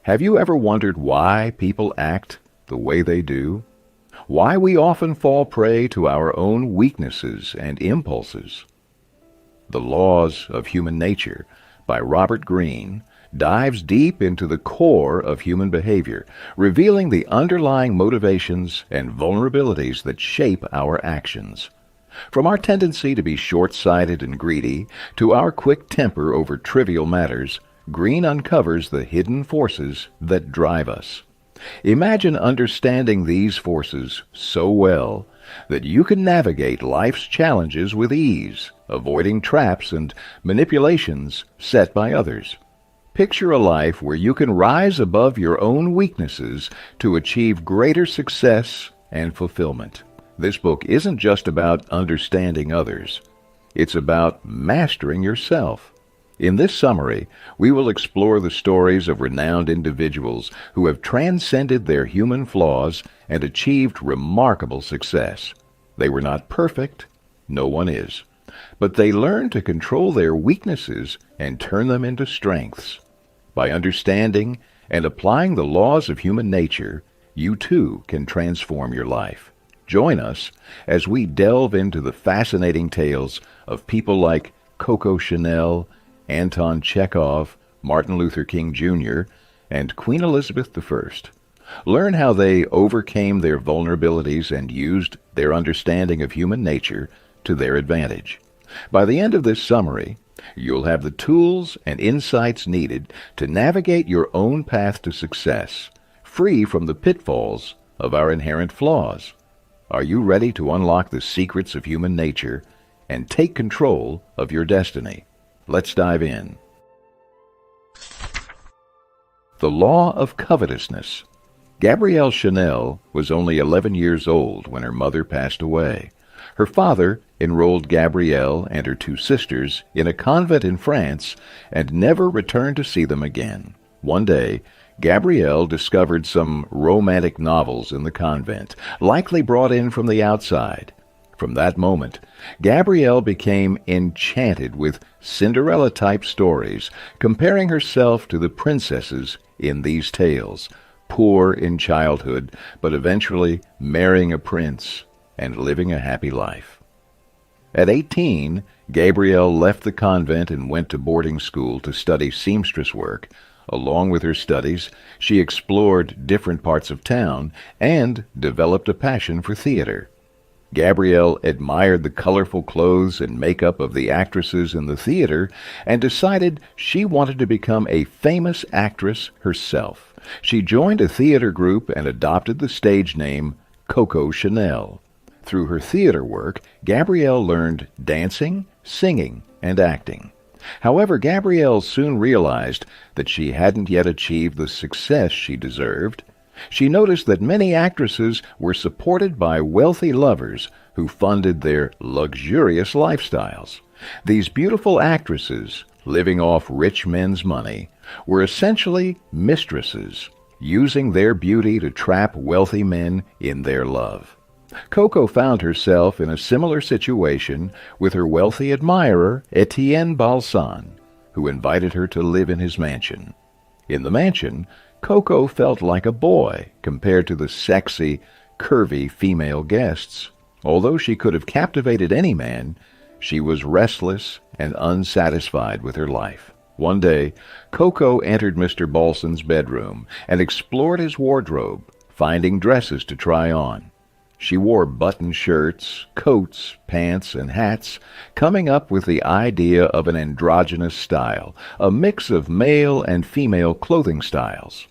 Have you ever wondered why people act the way they do? Why we often fall prey to our own weaknesses and impulses? The Laws of Human Nature by Robert Greene dives deep into the core of human behavior, revealing the underlying motivations and vulnerabilities that shape our actions. From our tendency to be short-sighted and greedy to our quick temper over trivial matters, Greene uncovers the hidden forces that drive us. Imagine understanding these forces so well that you can navigate life's challenges with ease, avoiding traps and manipulations set by others. Picture a life where you can rise above your own weaknesses to achieve greater success and fulfillment. This book isn't just about understanding others. It's about mastering yourself. In this summary, we will explore the stories of renowned individuals who have transcended their human flaws and achieved remarkable success. They were not perfect, no one is, but they learned to control their weaknesses and turn them into strengths. By understanding and applying the laws of human nature, you too can transform your life. Join us as we delve into the fascinating tales of people like Coco Chanel, Anton Chekhov, Martin Luther King Jr., and Queen Elizabeth I. Learn how they overcame their vulnerabilities and used their understanding of human nature to their advantage. By the end of this summary, you'll have the tools and insights needed to navigate your own path to success, free from the pitfalls of our inherent flaws. Are you ready to unlock the secrets of human nature and take control of your destiny? Let's dive in. The Law of Covetousness. Gabrielle Chanel was only 11 years old when her mother passed away. Her father enrolled Gabrielle and her two sisters in a convent in France and never returned to see them again. One day, Gabrielle discovered some romantic novels in the convent, likely brought in from the outside. From that moment, Gabrielle became enchanted with Cinderella-type stories, comparing herself to the princesses in these tales, poor in childhood, but eventually marrying a prince and living a happy life. At 18, Gabrielle left the convent and went to boarding school to study seamstress work. Along with her studies, she explored different parts of town and developed a passion for theater. Gabrielle admired the colorful clothes and makeup of the actresses in the theater and decided she wanted to become a famous actress herself. She joined a theater group and adopted the stage name Coco Chanel. Through her theater work, Gabrielle learned dancing, singing, and acting. However, Gabrielle soon realized that she hadn't yet achieved the success she deserved. She noticed that many actresses were supported by wealthy lovers who funded their luxurious lifestyles. These beautiful actresses, living off rich men's money, were essentially mistresses, using their beauty to trap wealthy men in their love. Coco found herself in a similar situation with her wealthy admirer, Etienne Balsan, who invited her to live in his mansion. In the mansion, Coco felt like a boy compared to the sexy, curvy female guests. Although she could have captivated any man, she was restless and unsatisfied with her life. One day, Coco entered Mr. Balsan's bedroom and explored his wardrobe, finding dresses to try on. She wore button shirts, coats, pants, and hats, coming up with the idea of an androgynous style, a mix of male and female clothing styles.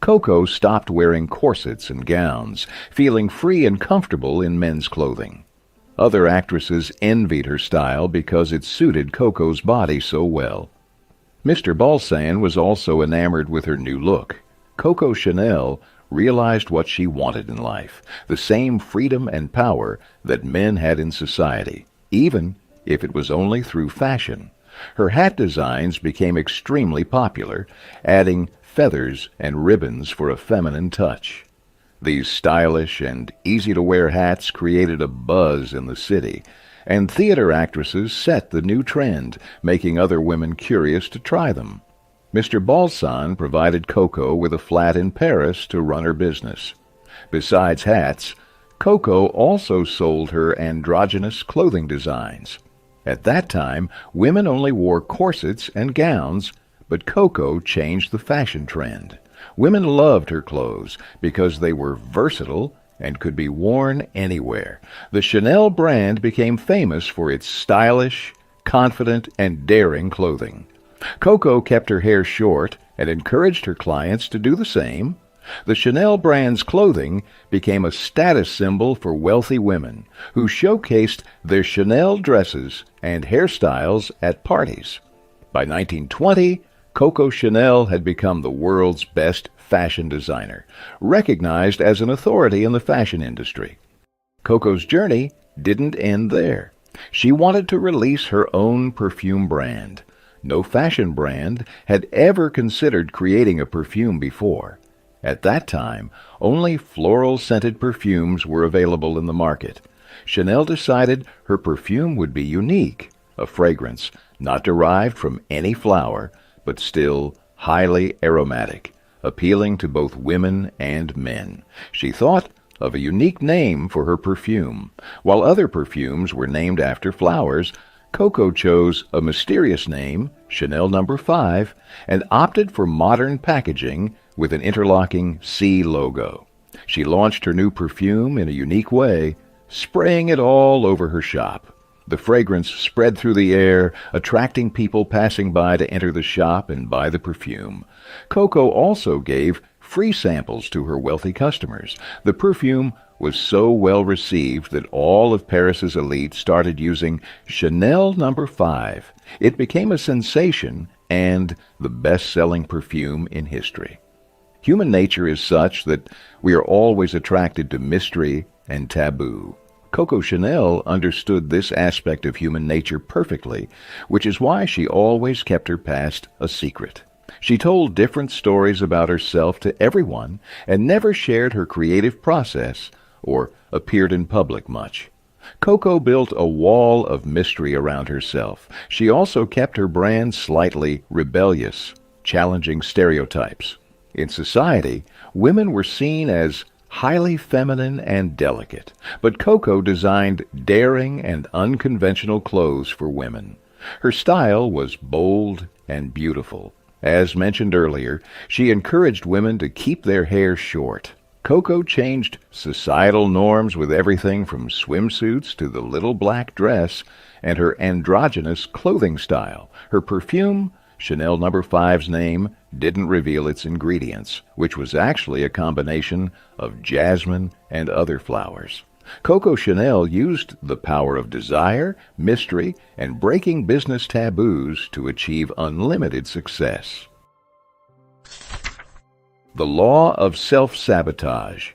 Coco stopped wearing corsets and gowns, feeling free and comfortable in men's clothing. Other actresses envied her style because it suited Coco's body so well. Mr. Balsan was also enamored with her new look. Coco Chanel realized what she wanted in life, the same freedom and power that men had in society, even if it was only through fashion. Her hat designs became extremely popular, adding feathers and ribbons for a feminine touch. These stylish and easy-to-wear hats created a buzz in the city, and theater actresses set the new trend, making other women curious to try them. Mr. Balsan provided Coco with a flat in Paris to run her business. Besides hats, Coco also sold her androgynous clothing designs. At that time, women only wore corsets and gowns, but Coco changed the fashion trend. Women loved her clothes because they were versatile and could be worn anywhere. The Chanel brand became famous for its stylish, confident, and daring clothing. Coco kept her hair short and encouraged her clients to do the same. The Chanel brand's clothing became a status symbol for wealthy women who showcased their Chanel dresses and hairstyles at parties. By 1920, Coco Chanel had become the world's best fashion designer, recognized as an authority in the fashion industry. Coco's journey didn't end there. She wanted to release her own perfume brand. No fashion brand had ever considered creating a perfume before. At that time, only floral-scented perfumes were available in the market. Chanel decided her perfume would be unique, a fragrance not derived from any flower, but still highly aromatic, appealing to both women and men. She thought of a unique name for her perfume. While other perfumes were named after flowers, Coco chose a mysterious name, Chanel No. 5, and opted for modern packaging with an interlocking C logo. She launched her new perfume in a unique way, spraying it all over her shop. The fragrance spread through the air, attracting people passing by to enter the shop and buy the perfume. Coco also gave free samples to her wealthy customers. The perfume was so well received that all of Paris's elite started using Chanel No. 5. It became a sensation and the best-selling perfume in history. Human nature is such that we are always attracted to mystery and taboo. Coco Chanel understood this aspect of human nature perfectly, which is why she always kept her past a secret. She told different stories about herself to everyone and never shared her creative process or appeared in public much. Coco built a wall of mystery around herself. She also kept her brand slightly rebellious, challenging stereotypes. In society, women were seen as highly feminine and delicate, but Coco designed daring and unconventional clothes for women. Her style was bold and beautiful. As mentioned earlier, she encouraged women to keep their hair short. Coco changed societal norms with everything from swimsuits to the little black dress and her androgynous clothing style. Her perfume, Chanel No. 5's name, didn't reveal its ingredients, which was actually a combination of jasmine and other flowers. Coco Chanel used the power of desire, mystery, and breaking business taboos to achieve unlimited success. The Law of Self-sabotage.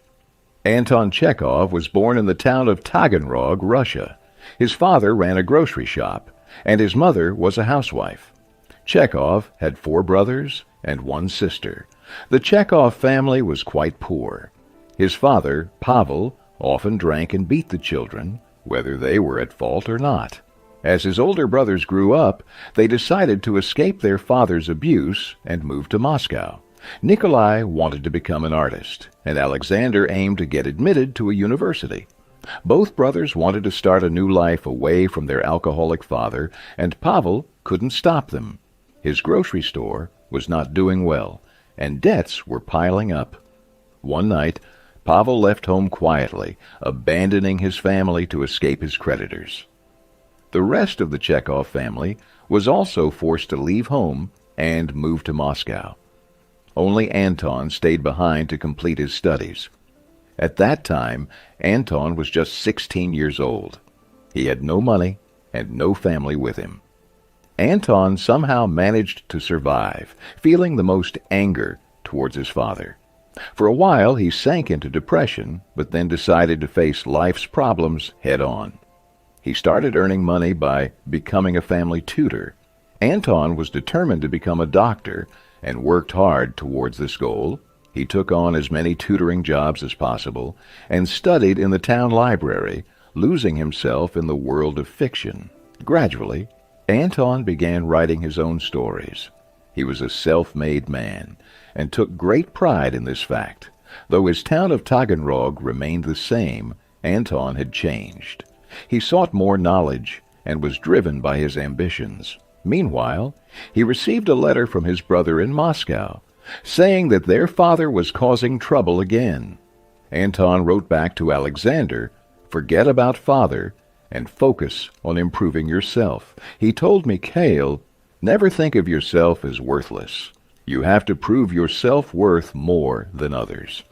Anton Chekhov was born in the town of Taganrog, Russia. His father ran a grocery shop, and his mother was a housewife. Chekhov had 4 brothers and 1 sister. The Chekhov family was quite poor. His father, Pavel, often drank and beat the children, whether they were at fault or not. As his older brothers grew up, they decided to escape their father's abuse and move to Moscow. Nikolai wanted to become an artist, and Alexander aimed to get admitted to a university. Both brothers wanted to start a new life away from their alcoholic father, and Pavel couldn't stop them. His grocery store was not doing well, and debts were piling up. One night, Pavel left home quietly, abandoning his family to escape his creditors. The rest of the Chekhov family was also forced to leave home and move to Moscow. Only Anton stayed behind to complete his studies. At that time, Anton was just 16 years old. He had no money and no family with him. Anton somehow managed to survive, feeling the most anger towards his father. For a while, he sank into depression, but then decided to face life's problems head-on. He started earning money by becoming a family tutor. Anton was determined to become a doctor and worked hard towards this goal. He took on as many tutoring jobs as possible and studied in the town library, losing himself in the world of fiction. Gradually, Anton began writing his own stories. He was a self-made man, and took great pride in this fact. Though his town of Taganrog remained the same, Anton had changed. He sought more knowledge, and was driven by his ambitions. Meanwhile, he received a letter from his brother in Moscow, saying that their father was causing trouble again. Anton wrote back to Alexander, "Forget about father, and focus on improving yourself." He told Mikhail, "Never think of yourself as worthless. You have to prove your self-worth more than others."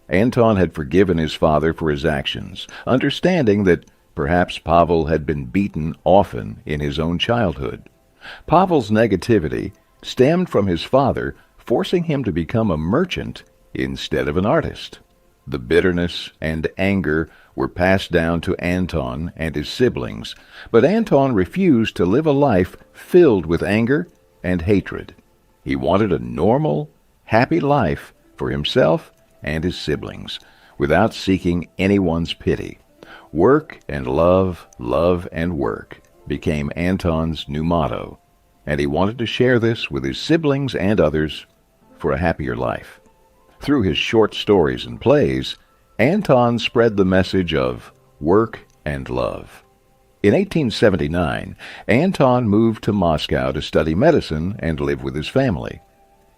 Anton had forgiven his father for his actions, understanding that perhaps Pavel had been beaten often in his own childhood. Pavel's negativity stemmed from his father forcing him to become a merchant instead of an artist. The bitterness and anger were passed down to Anton and his siblings, but Anton refused to live a life filled with anger and hatred. He wanted a normal, happy life for himself and his siblings, without seeking anyone's pity. Work and love, love and work became Anton's new motto, and he wanted to share this with his siblings and others for a happier life. Through his short stories and plays, Anton spread the message of work and love. In 1879, Anton moved to Moscow to study medicine and live with his family.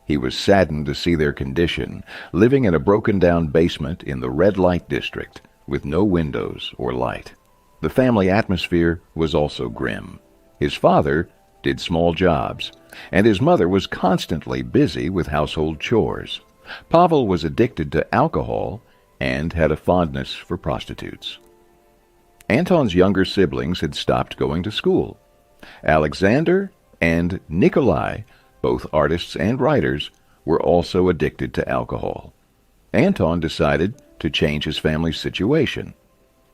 He was saddened to see their condition, living in a broken-down basement in the red light district, with no windows or light. The family atmosphere was also grim. His father did small jobs, and his mother was constantly busy with household chores. Pavel was addicted to alcohol and had a fondness for prostitutes. Anton's younger siblings had stopped going to school. Alexander and Nikolai, both artists and writers, were also addicted to alcohol. Anton decided to change his family's situation.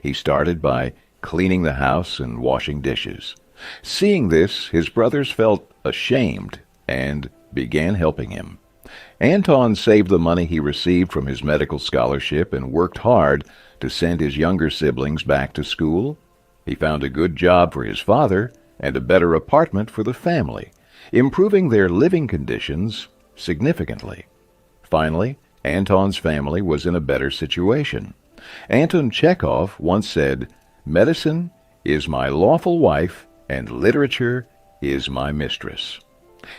He started by cleaning the house and washing dishes. Seeing this, his brothers felt ashamed and began helping him. Anton saved the money he received from his medical scholarship and worked hard to send his younger siblings back to school. He found a good job for his father and a better apartment for the family, improving their living conditions significantly. Finally, Anton's family was in a better situation. Anton Chekhov once said, "Medicine is my lawful wife, and literature is my mistress."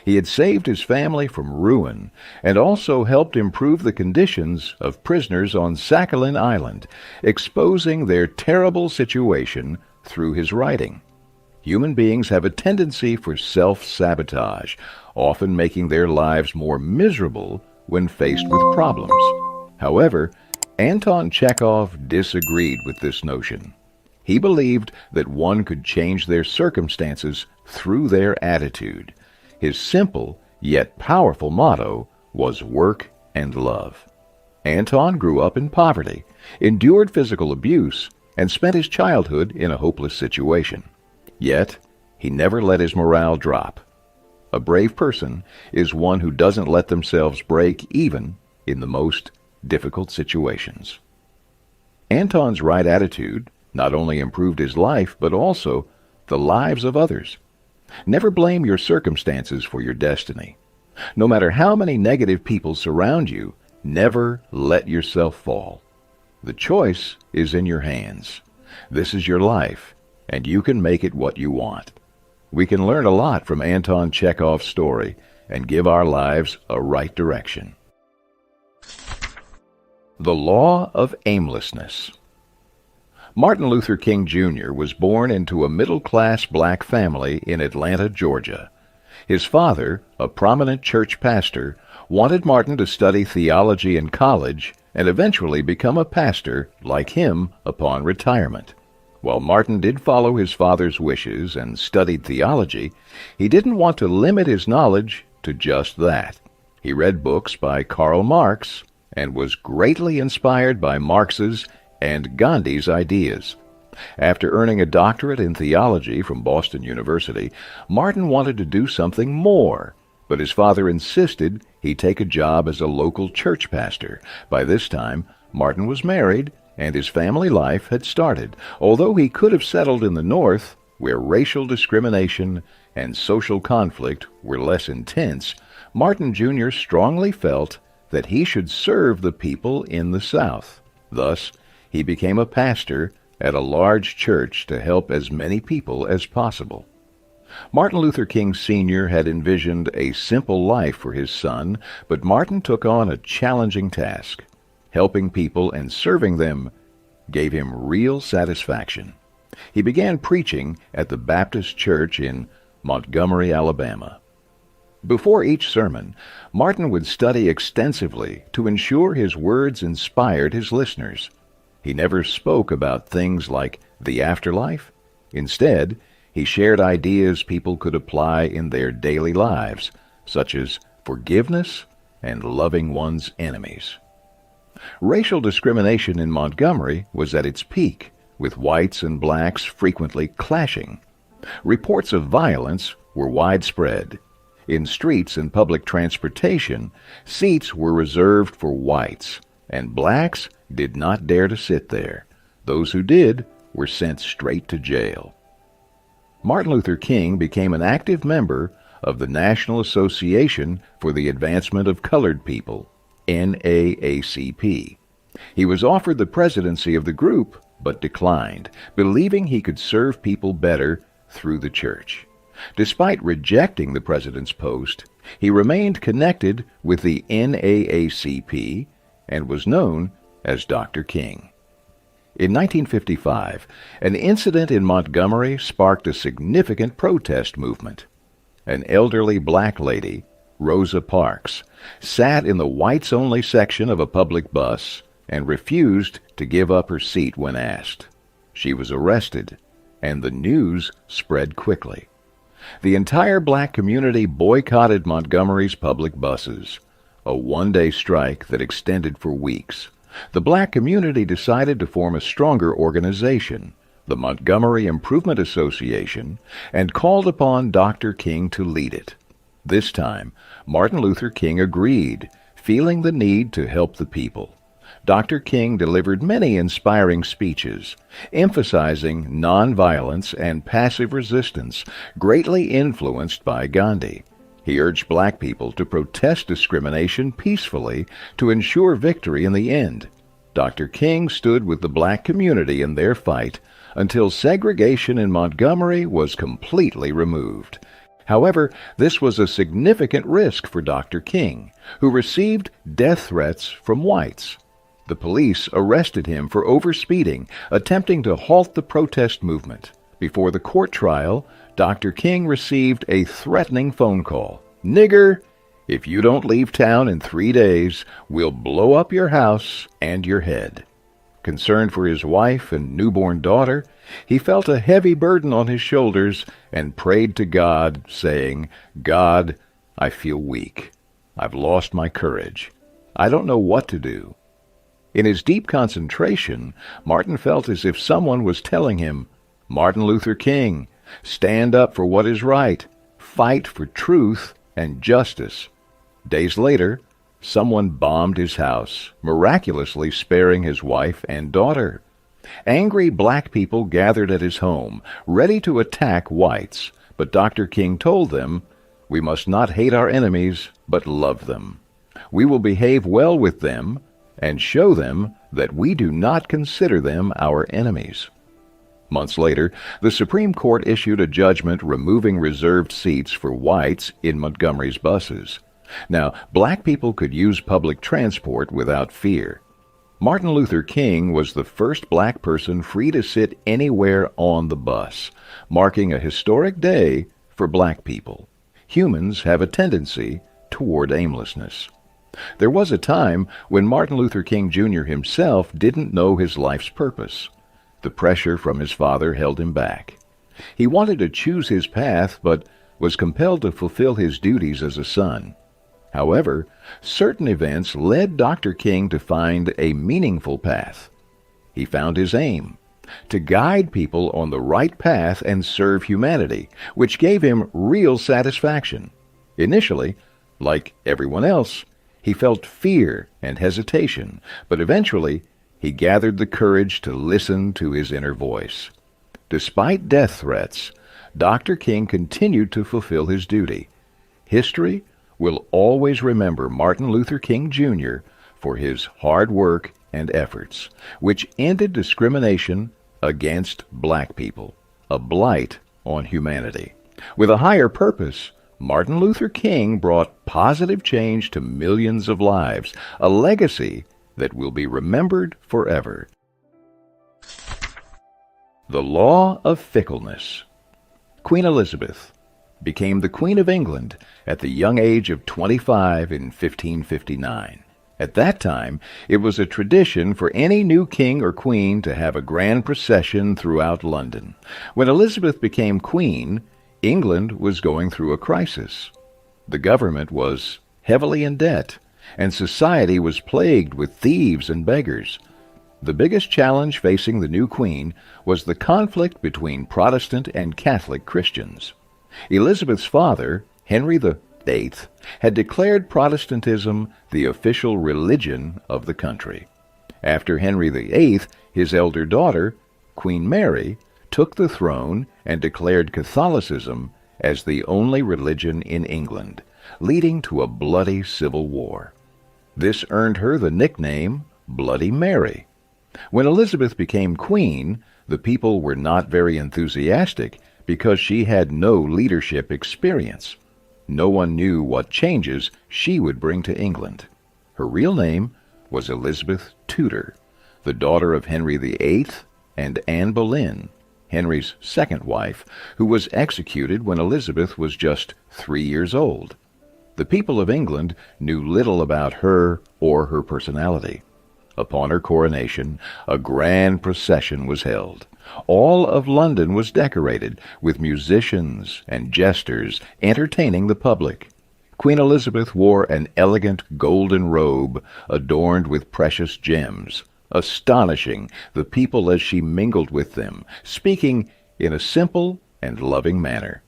He had saved his family from ruin and also helped improve the conditions of prisoners on Sakhalin Island, exposing their terrible situation through his writing. Human beings have a tendency for self-sabotage, often making their lives more miserable when faced with problems. However, Anton Chekhov disagreed with this notion. He believed that one could change their circumstances through their attitude. His simple yet powerful motto was work and love. Anton grew up in poverty, endured physical abuse, and spent his childhood in a hopeless situation. Yet, he never let his morale drop. A brave person is one who doesn't let themselves break even in the most difficult situations. Anton's right attitude not only improved his life, but also the lives of others. Never blame your circumstances for your destiny. No matter how many negative people surround you, never let yourself fall. The choice is in your hands. This is your life, and you can make it what you want. We can learn a lot from Anton Chekhov's story and give our lives a right direction. The Law of Aimlessness. Martin Luther King Jr. was born into a middle-class black family in Atlanta, Georgia. His father, a prominent church pastor, wanted Martin to study theology in college and eventually become a pastor like him upon retirement. While Martin did follow his father's wishes and studied theology, he didn't want to limit his knowledge to just that. He read books by Karl Marx and was greatly inspired by Marx's and Gandhi's ideas. After earning a doctorate in theology from Boston University, Martin wanted to do something more, but his father insisted he take a job as a local church pastor. By this time, Martin was married, and his family life had started. Although he could have settled in the North, where racial discrimination and social conflict were less intense, Martin Jr. strongly felt that he should serve the people in the South. Thus, he became a pastor at a large church to help as many people as possible. Martin Luther King Sr. had envisioned a simple life for his son, but Martin took on a challenging task. Helping people and serving them gave him real satisfaction. He began preaching at the Baptist Church in Montgomery, Alabama. Before each sermon, Martin would study extensively to ensure his words inspired his listeners. He never spoke about things like the afterlife. Instead, he shared ideas people could apply in their daily lives, such as forgiveness and loving one's enemies. Racial discrimination in Montgomery was at its peak, with whites and blacks frequently clashing. Reports of violence were widespread. In streets and public transportation, seats were reserved for whites, and blacks did not dare to sit there. Those who did were sent straight to jail. Martin Luther King became an active member of the National Association for the Advancement of Colored People, NAACP. He was offered the presidency of the group, but declined, believing he could serve people better through the church. Despite rejecting the president's post, he remained connected with the NAACP and was known as Dr. King. In 1955, an incident in Montgomery sparked a significant protest movement. An elderly black lady, Rosa Parks, sat in the whites-only section of a public bus and refused to give up her seat when asked. She was arrested, and the news spread quickly. The entire black community boycotted Montgomery's public buses, a one-day strike that extended for weeks. The black community decided to form a stronger organization, the Montgomery Improvement Association, and called upon Dr. King to lead it. This time, Martin Luther King agreed, feeling the need to help the people. Dr. King delivered many inspiring speeches, emphasizing nonviolence and passive resistance, greatly influenced by Gandhi. He urged black people to protest discrimination peacefully to ensure victory in the end. Dr. King stood with the black community in their fight until segregation in Montgomery was completely removed. However, this was a significant risk for Dr. King, who received death threats from whites. The police arrested him for overspeeding, attempting to halt the protest movement. Before the court trial, Dr. King received a threatening phone call. "Nigger, if you don't leave town in 3 days, we'll blow up your house and your head." Concerned for his wife and newborn daughter, he felt a heavy burden on his shoulders and prayed to God, saying, "God, I feel weak. I've lost my courage. I don't know what to do." In his deep concentration, Martin felt as if someone was telling him, "Martin Luther King, stand up for what is right. Fight for truth and justice." Days later, someone bombed his house, miraculously sparing his wife and daughter. Angry black people gathered at his home, ready to attack whites, but Dr. King told them, "We must not hate our enemies, but love them. We will behave well with them and show them that we do not consider them our enemies." Months later, the Supreme Court issued a judgment removing reserved seats for whites in Montgomery's buses. Now, black people could use public transport without fear. Martin Luther King was the first black person free to sit anywhere on the bus, marking a historic day for black people. Humans have a tendency toward aimlessness. There was a time when Martin Luther King Jr. himself didn't know his life's purpose. The pressure from his father held him back. He wanted to choose his path, but was compelled to fulfill his duties as a son. However, certain events led Dr. King to find a meaningful path. He found his aim, to guide people on the right path and serve humanity, which gave him real satisfaction. Initially, like everyone else, he felt fear and hesitation, but eventually he gathered the courage to listen to his inner voice. Despite death threats, Dr. King continued to fulfill his duty. History will always remember Martin Luther King Jr. for his hard work and efforts, which ended discrimination against black people, a blight on humanity. With a higher purpose, Martin Luther King brought positive change to millions of lives, a legacy that will be remembered forever. The Law of Fickleness. Queen Elizabeth became the Queen of England at the young age of 25 in 1559. At that time, it was a tradition for any new king or queen to have a grand procession throughout London. When Elizabeth became queen, England was going through a crisis. The government was heavily in debt, and society was plagued with thieves and beggars. The biggest challenge facing the new queen was the conflict between Protestant and Catholic Christians. Elizabeth's father, Henry VIII, had declared Protestantism the official religion of the country. After Henry VIII, his elder daughter, Queen Mary, took the throne and declared Catholicism as the only religion in England, leading to a bloody civil war. This earned her the nickname Bloody Mary. When Elizabeth became queen, the people were not very enthusiastic because she had no leadership experience. No one knew what changes she would bring to England. Her real name was Elizabeth Tudor, the daughter of Henry VIII and Anne Boleyn, Henry's second wife, who was executed when Elizabeth was just 3 years old. The people of England knew little about her or her personality. Upon her coronation, a grand procession was held. All of London was decorated with musicians and jesters entertaining the public. Queen Elizabeth wore an elegant golden robe adorned with precious gems, astonishing the people as she mingled with them, speaking in a simple and loving manner.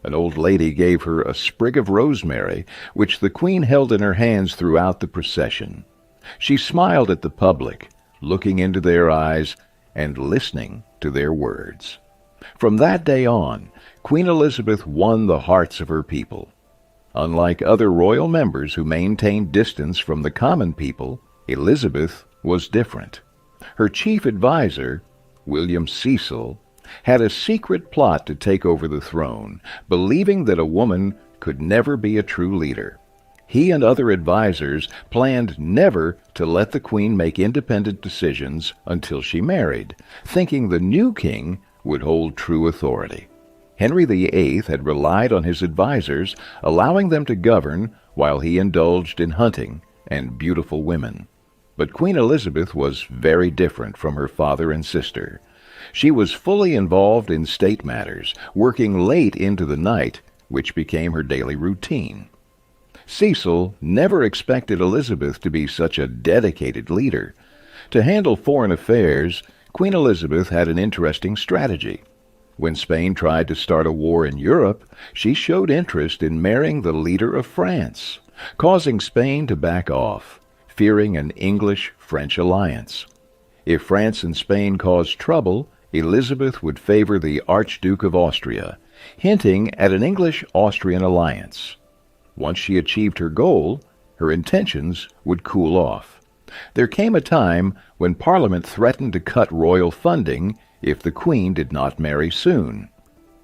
An old lady gave her a sprig of rosemary, which the queen held in her hands throughout the procession. She smiled at the public, looking into their eyes and listening to their words. From that day on, Queen Elizabeth won the hearts of her people. Unlike other royal members who maintained distance from the common people, Elizabeth was different. Her chief advisor, William Cecil, had a secret plot to take over the throne, believing that a woman could never be a true leader. He and other advisors planned never to let the queen make independent decisions until she married, thinking the new king would hold true authority. Henry VIII had relied on his advisors, allowing them to govern while he indulged in hunting and beautiful women. But Queen Elizabeth was very different from her father and sister. She was fully involved in state matters, working late into the night, which became her daily routine. Cecil never expected Elizabeth to be such a dedicated leader. To handle foreign affairs, Queen Elizabeth had an interesting strategy. When Spain tried to start a war in Europe, she showed interest in marrying the leader of France, causing Spain to back off, fearing an English-French alliance. If France and Spain caused trouble, Elizabeth would favor the Archduke of Austria, hinting at an English-Austrian alliance. Once she achieved her goal, her intentions would cool off. There came a time when Parliament threatened to cut royal funding if the Queen did not marry soon.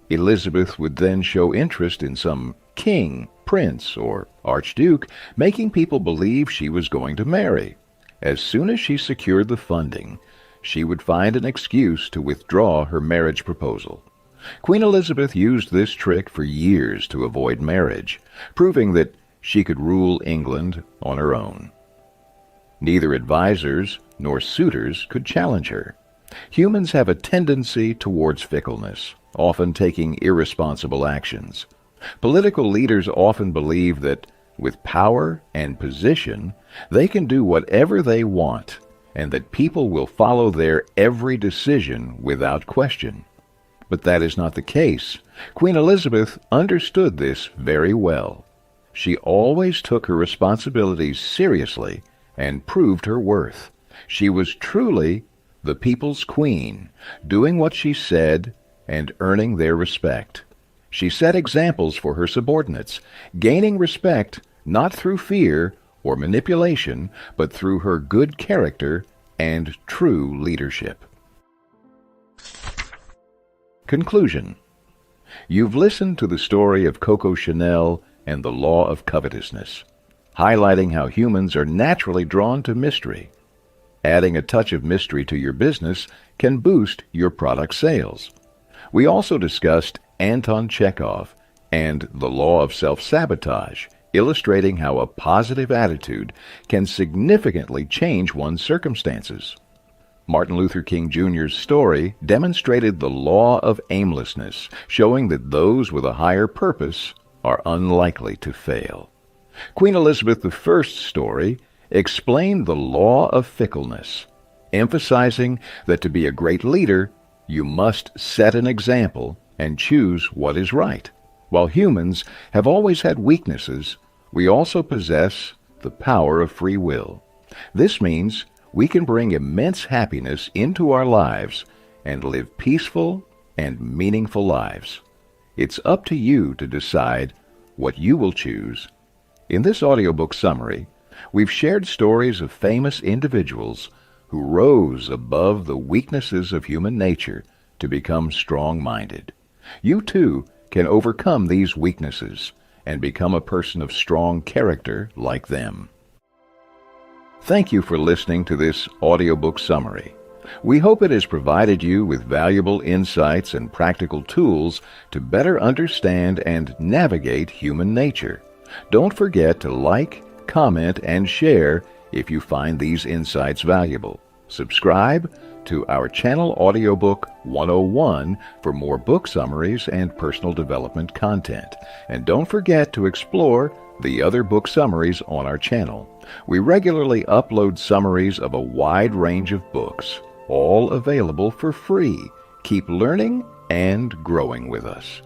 Elizabeth would then show interest in some king, prince, or archduke, making people believe she was going to marry. As soon as she secured the funding, she would find an excuse to withdraw her marriage proposal. Queen Elizabeth used this trick for years to avoid marriage, proving that she could rule England on her own. Neither advisors nor suitors could challenge her. Humans have a tendency towards fickleness, often taking irresponsible actions. Political leaders often believe that, with power and position, they can do whatever they want, and that people will follow their every decision without question. But that is not the case. Queen Elizabeth understood this very well. She always took her responsibilities seriously and proved her worth. She was truly the people's queen, doing what she said and earning their respect. She set examples for her subordinates, gaining respect not through fear or manipulation, but through her good character and true leadership. Conclusion. You've listened to the story of Coco Chanel and the Law of Covetousness, highlighting how humans are naturally drawn to mystery. Adding a touch of mystery to your business can boost your product sales. We also discussed Anton Chekhov and the Law of Self-sabotage, illustrating how a positive attitude can significantly change one's circumstances. Martin Luther King Jr.'s story demonstrated the Law of Aimlessness, showing that those with a higher purpose are unlikely to fail. Queen Elizabeth I's story explained the Law of Fickleness, emphasizing that to be a great leader, you must set an example and choose what is right. While humans have always had weaknesses, we also possess the power of free will. This means we can bring immense happiness into our lives and live peaceful and meaningful lives. It's up to you to decide what you will choose. In this audiobook summary, we've shared stories of famous individuals who rose above the weaknesses of human nature to become strong-minded. You too can overcome these weaknesses and become a person of strong character like them. Thank you for listening to this audiobook summary. We hope it has provided you with valuable insights and practical tools to better understand and navigate human nature. Don't forget to like, comment, and share if you find these insights valuable. Subscribe to our channel Audiobook 101 for more book summaries and personal development content. And don't forget to explore the other book summaries on our channel. We regularly upload summaries of a wide range of books, all available for free. Keep learning and growing with us.